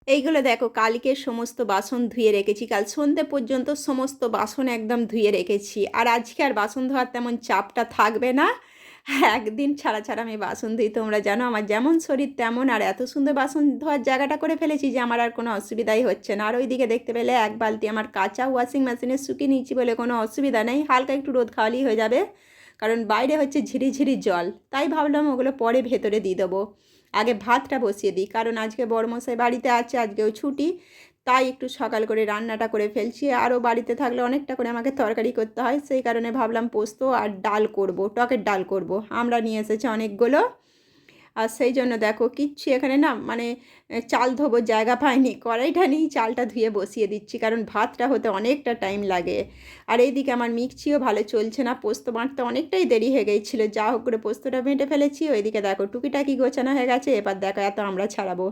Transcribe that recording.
এইগুলো দেখো কালকের সমস্ত বাসন ধুয়ে রেখেছি। কাল সন্ধ্যে পর্যন্ত সমস্ত বাসন একদম ধুয়ে রেখেছি। আর আজকে আর বাসন ধোয়ার তেমন চাপটা থাকবে না। একদিন ছাড়া, ছাড়া আমি বাসন ধুই। তোমরা জানো আমার যেমন শরীর তেমন, আর এত সুন্দর বাসন ধোয়ার জায়গাটা করে ফেলেছি যে আমার আর কোনো অসুবিধাই হচ্ছে না। আর ওইদিকে দেখতে পেলে এক বালতি আমার কাঁচা ওয়াশিং মেশিনে শুকিয়ে নিচ্ছি বলে কোনো অসুবিধা নেই। হালকা একটু রোদ খাওয়ালেই হয়ে যাবে। কারণ বাইরে হচ্ছে ঝিরিঝিরি জল। তাই ভাবলাম ওগুলো পরে ভেতরে দিয়ে দেবো। আগে ভাতটা বসিয়ে দিই, কারণ আজকে বড়মশাই বাড়িতে আছে, আজকেও ছুটি। তাই একটু সকাল করে রান্নাটা করে ফেলছি। আরও বাড়িতে থাকলে অনেকটা করে আমাকে তরকারি করতে হয়, সেই কারণে ভাবলাম পোস্ত আর ডাল করব, টকের ডাল করব। আমরা নিয়ে এসেছি অনেকগুলো। আর সেই জন্য দেখো কিচ্ছু এখানে না মানে চাল ধোবো জায়গা পাইনি, কড়াইটা নিয়েই চালটা ধুয়ে বসিয়ে দিচ্ছি, কারণ ভাতটা হতে অনেকটা টাইম লাগে। আর এইদিকে আমার মিক্সিও ভালো চলছে না, পোস্ত বাঁটতে অনেকটাই দেরি হয়ে গিয়েছিলো। যা হোক করে পোস্তটা বেঁটে ফেলেছি। ওইদিকে দেখো টুকিটাকি গোছানো হয়ে গেছে। এবার দেখো এত আমরা ছাড়াবো।